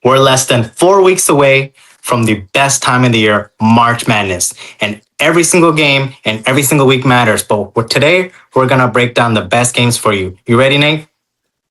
We're less than 4 weeks away from the best time of the year, March Madness. And every single game and every single week matters. But today, we're going to break down the best games for you. You ready, Nate?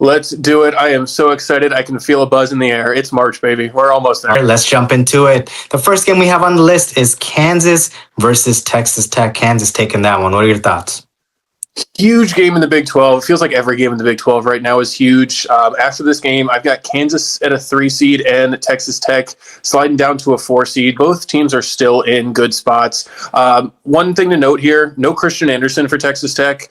Let's do it. I am so excited. I can feel a buzz in the air. It's March, baby. We're almost there. All right, let's jump into it. The first game we have on the list is Kansas versus Texas Tech. Kansas taking that one. What are your thoughts? Huge game in the Big 12. It feels like every game in the Big 12 right now is huge. After this game, I've got Kansas at a 3 seed and Texas Tech sliding down to a 4 seed. Both teams are still in good spots. One thing to note here, no Christian Anderson for Texas Tech.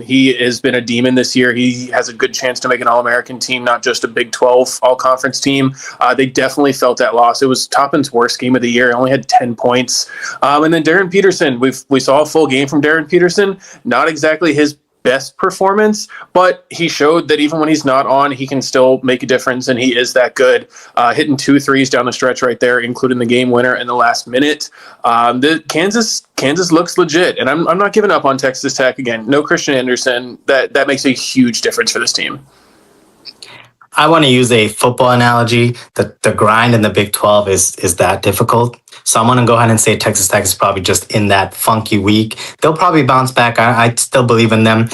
He has been a demon this year. He has a good chance to make an All-American team, not just a Big 12 All-Conference team. They definitely felt that loss. It was Toppin's worst game of the year. He only had 10 points. And then Darren Peterson, we saw a full game from Darren Peterson. Not exactly his best performance, but he showed that even when he's not on, he can still make a difference, and he is that good. Hitting 2 threes down the stretch right there, including the game winner in the last minute. The Kansas looks legit, and I'm not giving up on Texas Tech again. No Christian Anderson. That makes a huge difference for this team. I want to use a football analogy. The grind in the Big 12 is that difficult. So I'm going to go ahead and say Texas Tech is probably just in that funky week. They'll probably bounce back. I still believe in them.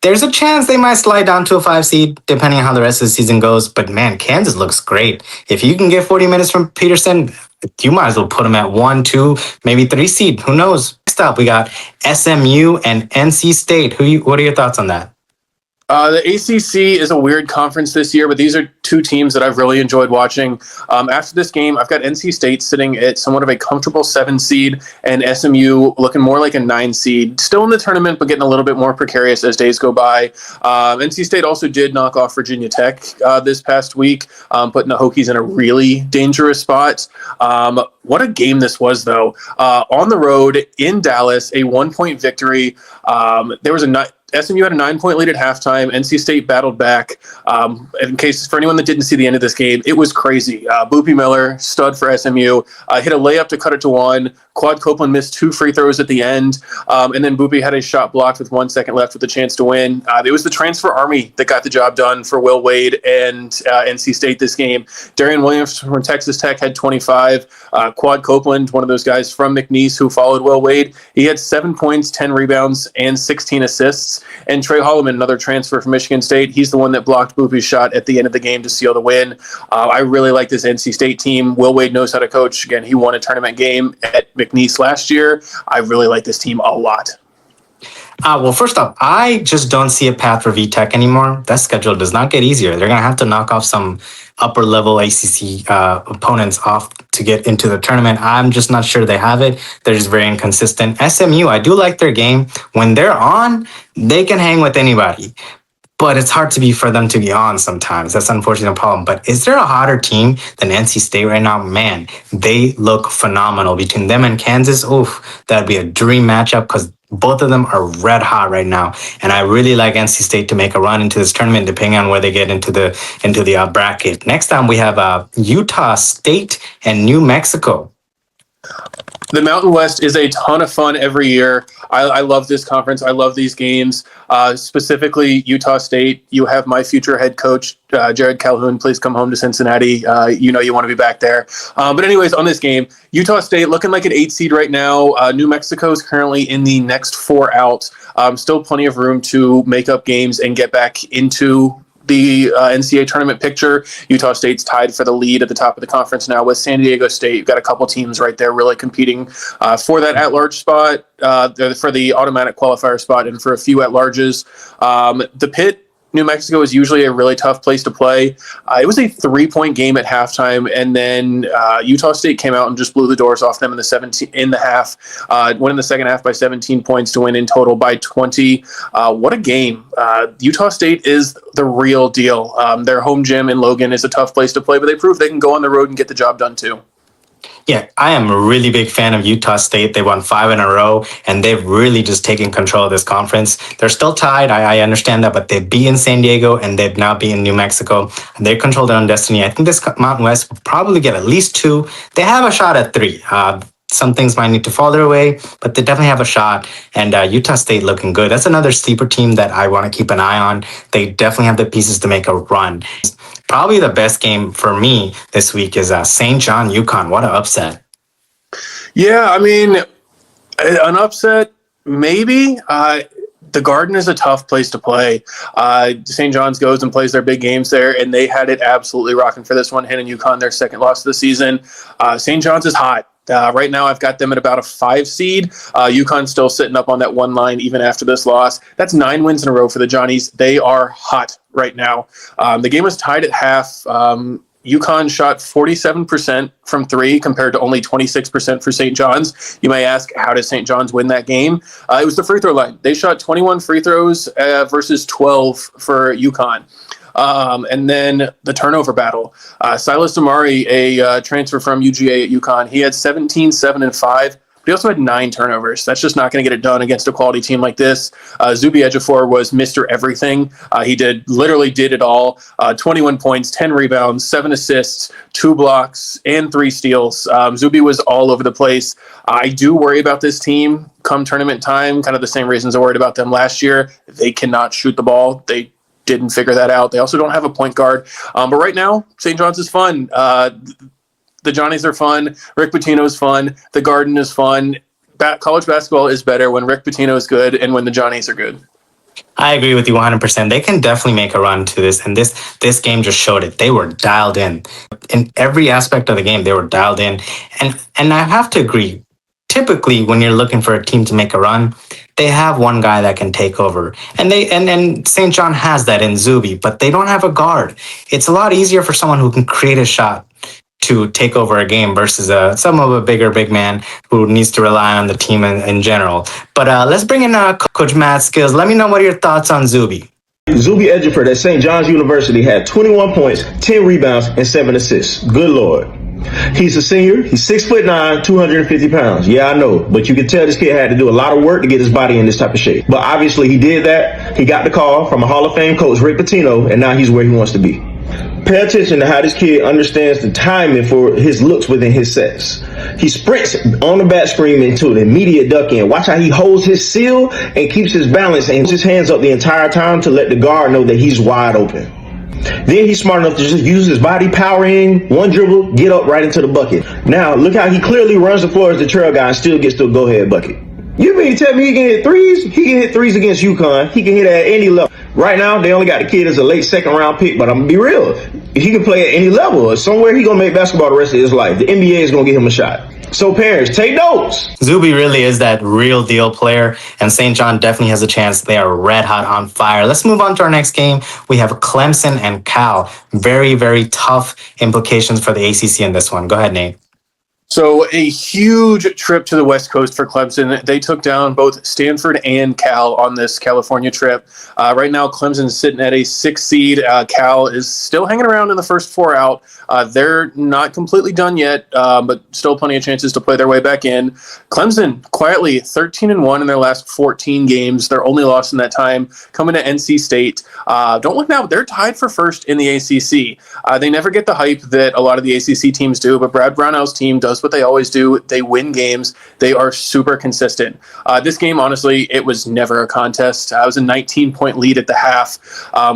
There's a chance they might slide down to a 5 seed, depending on how the rest of the season goes. But man, Kansas looks great. If you can get 40 minutes from Peterson, you might as well put him at 1, 2, maybe 3 seed. Who knows? Next up, we got SMU and NC State. What are your thoughts on that? The ACC is a weird conference this year, but these are 2 teams that I've really enjoyed watching. After this game, I've got NC State sitting at somewhat of a comfortable 7 seed and SMU looking more like a 9 seed. Still in the tournament, but getting a little bit more precarious as days go by. NC State also did knock off Virginia Tech this past week, putting the Hokies in a really dangerous spot. What a game this was, though. On the road in Dallas, a 1-point victory. SMU had a 9-point lead at halftime. NC State battled back. In case for anyone that didn't see the end of this game, it was crazy. Boopie Miller, stud for SMU, hit a layup to cut it to 1. Quad Copeland missed 2 free throws at the end. And then Boopie had a shot blocked with 1 second left with a chance to win. It was the transfer army that got the job done for Will Wade and NC State this game. Darian Williams from Texas Tech had 25. Quad Copeland, one of those guys from McNeese who followed Will Wade, he had 7 points, 10 rebounds, and 16 assists. And Trey Holloman, another transfer from Michigan State, he's the one that blocked Boopie's shot at the end of the game to seal the win. I really like this NC State team. Will Wade knows how to coach. Again, he won a tournament game at McNeese last year. I really like this team a lot. Well, first off, I just don't see a path for VTech anymore. That schedule does not get easier. They're going to have to knock off some upper-level ACC opponents off to get into the tournament. I'm just not sure they have it. They're just very inconsistent. SMU, I do like their game. When they're on, they can hang with anybody. But it's hard for them to be on sometimes. That's an unfortunate problem. But is there a hotter team than NC State right now? Man, they look phenomenal. Between them and Kansas, that'd be a dream matchup because both of them are red hot right now. And I really like NC State to make a run into this tournament, depending on where they get into the bracket. Next time, we have Utah State and New Mexico. The Mountain West is a ton of fun every year. I love this conference. I love these games. Specifically, Utah State. You have my future head coach, Jared Calhoun. Please come home to Cincinnati. You want to be back there. But anyways, on this game, Utah State looking like an 8 seed right now. New Mexico is currently in the next 4 out. Still plenty of room to make up games and get back into the NCAA tournament picture. Utah State's tied for the lead at the top of the conference now with San Diego State. You've got a couple teams right there really competing for that at-large spot, for the automatic qualifier spot, and for a few at-larges. The Pit, New Mexico is usually a really tough place to play. It was a 3-point game at halftime, and then Utah State came out and just blew the doors off them in the half. Winning the second half by 17 points to win in total by 20. What a game! Utah State is the real deal. Their home gym in Logan is a tough place to play, but they prove they can go on the road and get the job done too. Yeah, I am a really big fan of Utah State. They won 5 in a row, and they've really just taken control of this conference. They're still tied. I understand that, but they've beaten San Diego, and they've now beaten New Mexico. They control their own destiny. I think this Mountain West will probably get at least 2. They have a shot at 3. Some things might need to fall their way, but they definitely have a shot. And Utah State looking good. That's another sleeper team that I want to keep an eye on. They definitely have the pieces to make a run. probably the best game for me this week is St. John UConn. What an upset. Yeah, I mean, an upset, maybe. The Garden is a tough place to play. St. John's goes and plays their big games there, and they had it absolutely rocking for this one, handing UConn their second loss of the season. St. John's is hot. Right now, I've got them at about a 5 seed. UConn's still sitting up on that one line even after this loss. That's 9 wins in a row for the Johnnies. They are hot right now. The game was tied at half. UConn shot 47% from 3 compared to only 26% for St. John's. You may ask, how does St. John's win that game? It was the free throw line. They shot 21 free throws versus 12 for UConn. And then the turnover battle. Silas Amari, a transfer from UGA at UConn, he had 17, 7, and 5. But he also had 9 turnovers. That's just not going to get it done against a quality team like this. Zuby Ejiofor was Mr. Everything. He literally did it all. 21 points, 10 rebounds, 7 assists, 2 blocks, and 3 steals. Zuby was all over the place. I do worry about this team come tournament time, kind of the same reasons I worried about them last year. They cannot shoot the ball. They didn't figure that out. They also don't have a point guard. But right now, St. John's is fun. The Johnnies are fun. Rick Pitino's fun. The Garden is fun. College basketball is better when Rick Pitino is good and when the Johnnies are good. I agree with you 100%. They can definitely make a run to this, and this game just showed it. They were dialed in every aspect of the game. They were dialed in, and I have to agree. Typically, when you're looking for a team to make a run, they have one guy that can take over, and St. John has that in Zuby, but they don't have a guard. It's a lot easier for someone who can create a shot to take over a game versus some of a bigger big man who needs to rely on the team in general. But let's bring in Coach Matt Skills. Let me know what are your thoughts on Zuby. Zuby Ejiofor at St. John's University had 21 points, 10 rebounds, and 7 assists. Good Lord. He's a senior. He's 6'9", 250 pounds. Yeah, I know. But you can tell this kid had to do a lot of work to get his body in this type of shape. But obviously he did that. He got the call from a Hall of Fame coach, Rick Pitino, and now he's where he wants to be. Pay attention to how this kid understands the timing for his looks within his sets. He sprints on the back screen into an immediate duck in. Watch how he holds his seal and keeps his balance and his hands up the entire time to let the guard know that he's wide open. Then he's smart enough to just use his body power in, one dribble, get up right into the bucket. Now, look how he clearly runs the floor as the trail guy and still gets to a go-ahead bucket. You mean to tell me he can hit threes? He can hit threes against UConn. He can hit at any level. Right now, they only got the kid as a late second-round pick, but I'm going to be real. He can play at any level. Somewhere he's going to make basketball the rest of his life. The NBA is going to give him a shot. So parents, take notes. Zuby really is that real deal player, and St. John definitely has a chance. They are red hot on fire. Let's move on to our next game. We have Clemson and Cal. Very, very tough implications for the ACC in this one. Go ahead, Nate. So a huge trip to the West Coast for Clemson. They took down both Stanford and Cal on this California trip. Right now, Clemson's sitting at a 6 seed. Cal is still hanging around in the first 4 out. They're not completely done yet, but still plenty of chances to play their way back in. Clemson, quietly 13-1 in their last 14 games. Their only loss in that time coming to NC State. Don't look now, they're tied for first in the ACC. They never get the hype that a lot of the ACC teams do, but Brad Brownell's team does what they always do. They win games. They are super consistent. This game, honestly, it was never a contest. It was a 19-point lead at the half.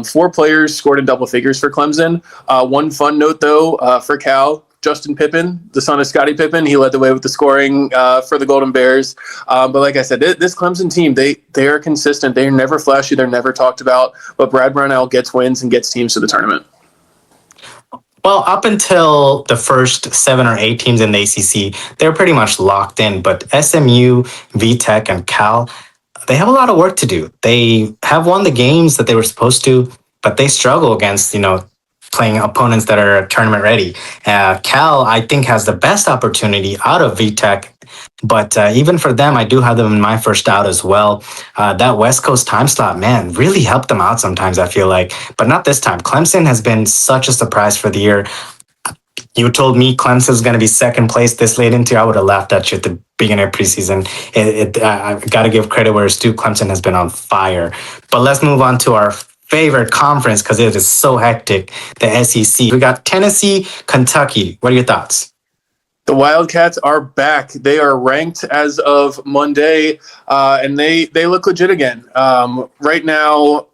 4 players scored in double figures for Clemson. One fun note, though, for Cal, Justin Pippen, the son of Scottie Pippen, he led the way with the scoring for the Golden Bears. But like I said, this Clemson team, they are consistent. They're never flashy. They're never talked about. But Brad Brownell gets wins and gets teams to the tournament. Well, up until the first 7 or 8 teams in the ACC, they're pretty much locked in. But SMU, VTech, and Cal, they have a lot of work to do. They have won the games that they were supposed to, but they struggle against, playing opponents that are tournament ready. Cal, I think, has the best opportunity out of VTech. But even for them, I do have them in my first out as well. That West Coast time slot, man, really helped them out sometimes, I feel like. But not this time. Clemson has been such a surprise for the year. You told me Clemson is going to be second place this late into, I would have laughed at you at the beginning of preseason. I got to give credit where it's due. Clemson has been on fire. But let's move on to our favorite conference because it is so hectic, the SEC. We got Tennessee, Kentucky. What are your thoughts? The Wildcats are back. They are ranked as of Monday, and they look legit again. Right now,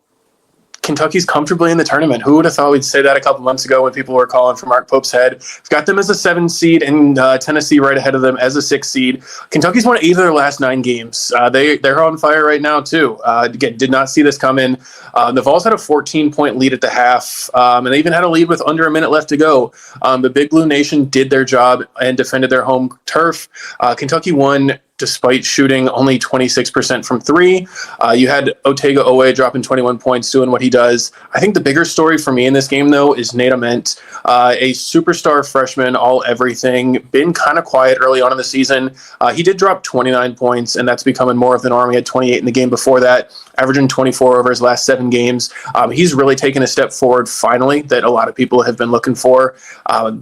Kentucky's comfortably in the tournament. Who would have thought we'd say that a couple months ago when people were calling for Mark Pope's head? We've got them as a 7 seed and Tennessee right ahead of them as a 6 seed. Kentucky's won 8 of their last 9 games. They're on fire right now, too. Again, did not see this coming. The Vols had a 14-point lead at the half, and they even had a lead with under a minute left to go. The Big Blue Nation did their job and defended their home turf. Kentucky won despite shooting only 26% from 3. You had Otega Owe dropping 21 points, doing what he does. I think the bigger story for me in this game, though, is Nate Ament, a superstar freshman, all everything, been kind of quiet early on in the season. He did drop 29 points, and that's becoming more of the norm. He had 28 in the game before that, averaging 24 over his last 7 games. He's really taken a step forward, finally, that a lot of people have been looking for.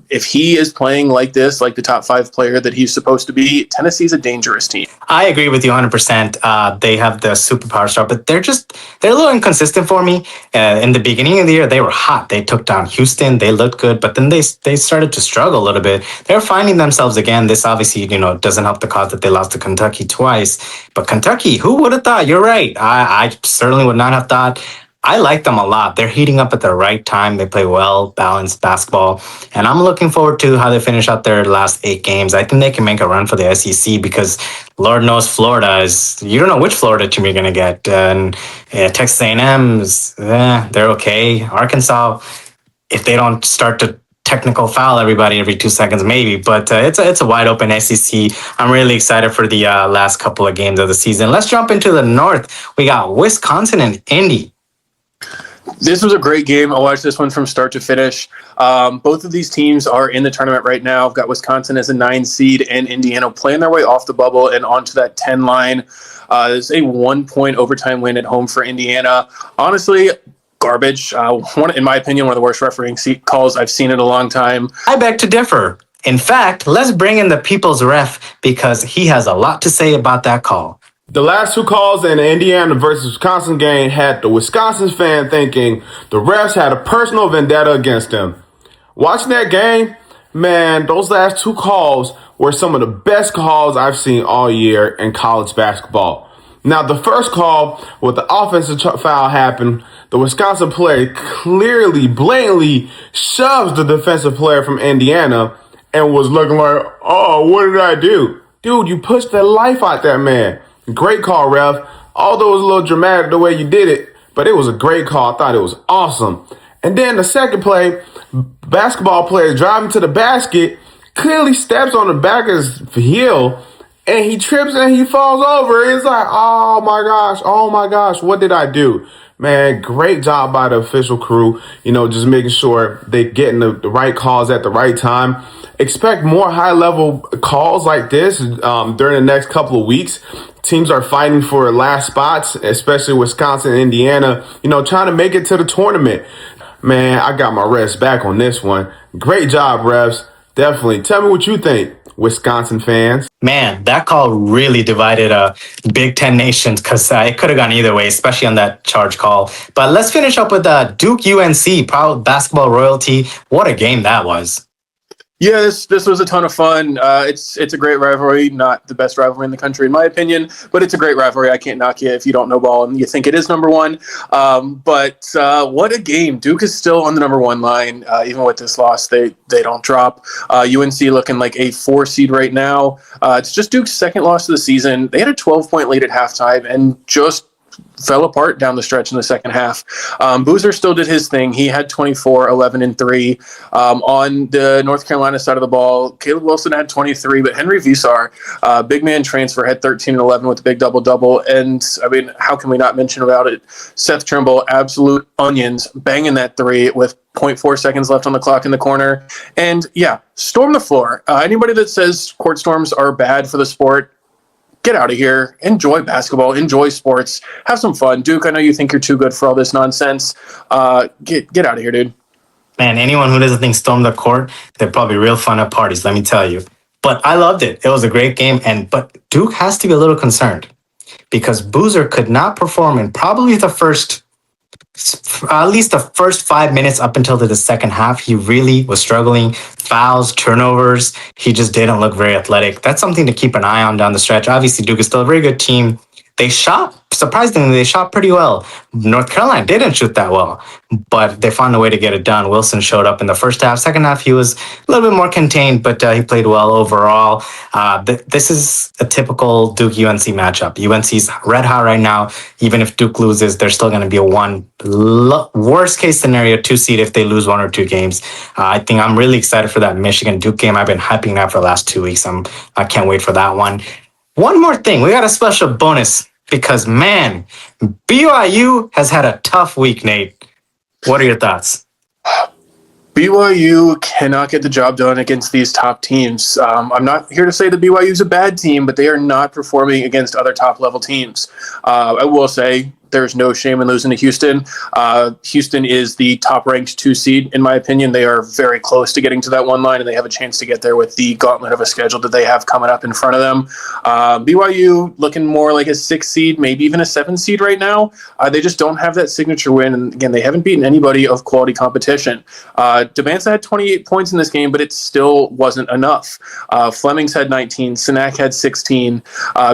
If he is playing like this, like the top 5 player that he's supposed to be, Tennessee's a dangerous team. I agree with you 100%. They have the superpower star, but they're a little inconsistent for me. In the beginning of the year, they were hot. They took down Houston. They looked good, but then they started to struggle a little bit. They're finding themselves again. This obviously, doesn't help the cause that they lost to Kentucky twice. But Kentucky, who would have thought? You're right. I certainly would not have thought. I like them a lot. They're heating up at the right time. They play well, balanced basketball. And I'm looking forward to how they finish out their last 8 games. I think they can make a run for the SEC because Lord knows Florida you don't know which Florida team you're going to get. And Texas A&M's, they're okay. Arkansas, if they don't start to technical foul everybody every 2 seconds, maybe. But it's a wide open SEC. I'm really excited for the last couple of games of the season. Let's jump into the North. We got Wisconsin and Indy. This was a great game. I watched this one from start to finish. Both of these teams are in the tournament right now. I've got Wisconsin as a 9 seed and Indiana playing their way off the bubble and onto that 10 line. It's a 1-point overtime win at home for Indiana. Honestly, garbage. In my opinion, one of the worst refereeing calls I've seen in a long time. I beg to differ. In fact, let's bring in the people's ref because he has a lot to say about that call. The last 2 calls in the Indiana versus Wisconsin game had the Wisconsin fan thinking the refs had a personal vendetta against them. Watching that game, man, those last 2 calls were some of the best calls I've seen all year in college basketball. Now, the first call with the offensive foul happened, the Wisconsin player clearly, blatantly shoves the defensive player from Indiana and was looking like, oh, what did I do? Dude, you pushed the life out that man. Great call, ref. Although it was a little dramatic the way you did it, but it was a great call. I thought it was awesome. And then the second play, basketball player driving to the basket, clearly steps on the back of his heel, and he trips and he falls over. It's like, oh my gosh, what did I do? Man, great job by the official crew, just making sure they're getting the right calls at the right time. Expect more high-level calls like this during the next couple of weeks. Teams are fighting for last spots, especially Wisconsin and Indiana, trying to make it to the tournament. Man, I got my refs back on this one. Great job, refs. Definitely. Tell me what you think, Wisconsin fans. Man, that call really divided Big Ten nations because it could have gone either way, especially on that charge call. But let's finish up with Duke UNC, proud basketball royalty. What a game that was. Yeah, this was a ton of fun. It's a great rivalry, not the best rivalry in the country in my opinion, but it's a great rivalry. I can't knock you if you don't know ball and you think it is number 1. But what a game. Duke is still on the number 1 line. Even with this loss, they don't drop. UNC looking like a 4 seed right now. It's just Duke's second loss of the season. They had a 12-point lead at halftime and just fell apart down the stretch in the second half. Boozer still did his thing. He had 24, 11, and 3. On the North Carolina side of the ball, Caleb Wilson had 23, but Henry Visar, big man transfer, had 13 and 11 with a big double-double. And, how can we not mention about it? Seth Trimble, absolute onions, banging that 3 with 0.4 seconds left on the clock in the corner. And, yeah, storm the floor. Anybody that says court storms are bad for the sport, get out of here. Enjoy basketball. Enjoy sports. Have some fun. Duke, I know you think you're too good for all this nonsense. Get out of here, dude. Man, anyone who doesn't think storm the court, they're probably real fun at parties, let me tell you. But I loved it. It was a great game. But Duke has to be a little concerned because Boozer could not perform in probably at least the first 5 minutes up until the second half. He really was struggling. Fouls, turnovers. He just didn't look very athletic. That's something to keep an eye on down the stretch. Obviously, Duke is still a very good team. They shot surprisingly, they shot pretty well. North Carolina didn't shoot that well, but they found a way to get it done. Wilson showed up in the first half. Second half, he was a little bit more contained, but he played well overall. This is a typical Duke UNC matchup. UNC's red hot right now. Even if Duke loses, they're still going to be a worst case scenario 2 seed if they lose 1 or 2 games. I think I'm really excited for that Michigan Duke game. I've been hyping that for the last 2 weeks. I can't wait for that one. One more thing, we got a special bonus because, man, BYU has had a tough week, Nate. What are your thoughts? BYU cannot get the job done against these top teams. I'm not here to say that BYU is a bad team, but they are not performing against other top-level teams. I will say there's no shame in losing to Houston. Houston is the top-ranked 2 seed, in my opinion. They are very close to getting to that 1 line, and they have a chance to get there with the gauntlet of a schedule that they have coming up in front of them. BYU looking more like a 6 seed, maybe even a 7 seed right now. They just don't have that signature win, and again, they haven't beaten anybody of quality competition. Debanza had 28 points in this game, but it still wasn't enough. Flemings had 19, Sinak had 16,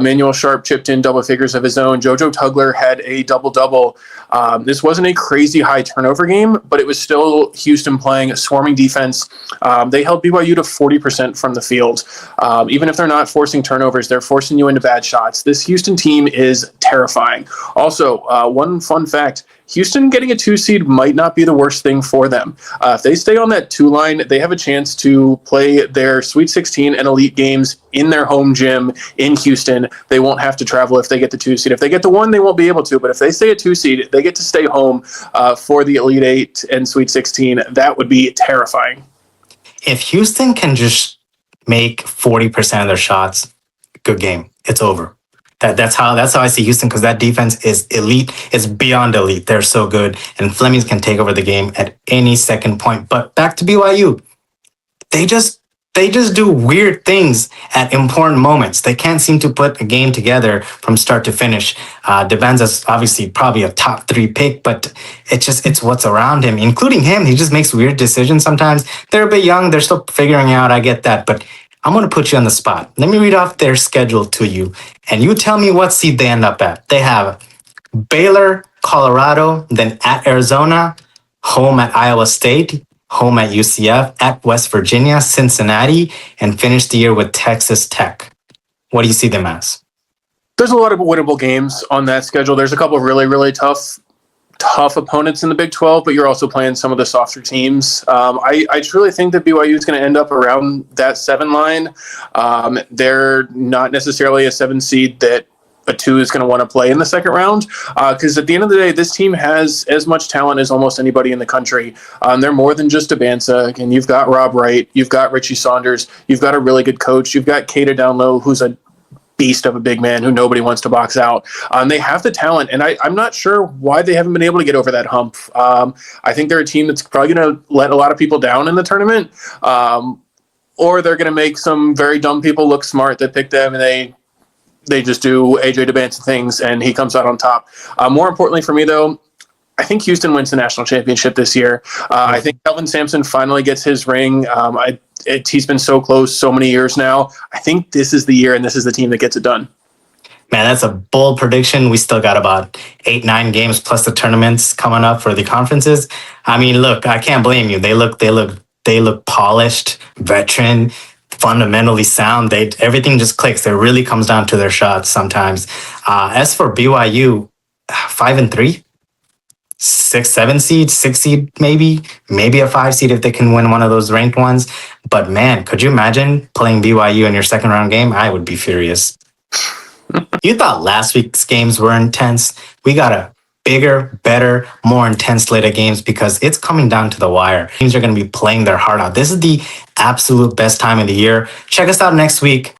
Manuel Sharp chipped in double figures of his own, JoJo Tugler had a double-double. This wasn't a crazy high turnover game, but it was still Houston playing a swarming defense. They held BYU to 40% from the field. Even if they're not forcing turnovers, they're forcing you into bad shots. This Houston team is terrifying. Also, one fun fact, Houston getting a 2 seed might not be the worst thing for them. If they stay on that 2 line, they have a chance to play their Sweet 16 and Elite games in their home gym in Houston. They won't have to travel if they get the 2 seed. If they get the 1, they won't be able to. But if they stay a 2 seed, they get to stay home for the Elite 8 and Sweet 16. That would be terrifying. If Houston can just make 40% of their shots, good game. It's over. That's how I see Houston, because that defense is elite. It's beyond elite. They're so good, and Flemings can take over the game at any second point. But back to BYU, they just do weird things at important moments. They can't seem to put a game together from start to finish. Debanza's obviously probably a top 3 pick, but it's what's around him, including him. He just makes weird decisions sometimes. They're a bit young. They're still figuring out. I get that, but I'm going to put you on the spot. Let me read off their schedule to you, and you tell me what seed they end up at. They have Baylor, Colorado, then at Arizona, home at Iowa State, home at UCF, at West Virginia, Cincinnati, and finish the year with Texas Tech. What do you see them as? There's a lot of winnable games on that schedule. There's a couple of really, really tough opponents in the Big 12, but you're also playing some of the softer teams. I truly think that BYU is going to end up around that 7 line. They're not necessarily a 7 seed that a 2 is going to want to play in the second round, because at the end of the day, this team has as much talent as almost anybody in the country. They're more than just Debanza, and you've got Rob Wright, you've got Richie Saunders, you've got a really good coach, you've got Keita down low, who's a beast of a big man who nobody wants to box out. They have the talent, and I'm not sure why they haven't been able to get over that hump. I think they're a team that's probably going to let a lot of people down in the tournament, or they're going to make some very dumb people look smart that pick them, and they just do AJ Debanza things, and he comes out on top. More importantly for me, though, I think Houston wins the national championship this year. I think Kelvin Sampson finally gets his ring. He's been so close so many years now. I think this is the year, and this is the team that gets it done. Man, that's a bold prediction. We still got about 8-9 games plus the tournaments coming up for the conferences. I mean, look, I can't blame you. They look polished, veteran, fundamentally sound. Everything just clicks. It really comes down to their shots sometimes. As for BYU, 5-3. 6-7 seed, 6 seed, maybe a 5 seed if they can win one of those ranked ones. But man, could you imagine playing BYU in your second round game? I would be furious. You thought last week's games were intense. We got a bigger, better, more intense slate of games because it's coming down to the wire. Teams are going to be playing their heart out. This is the absolute best time of the year. Check us out next week.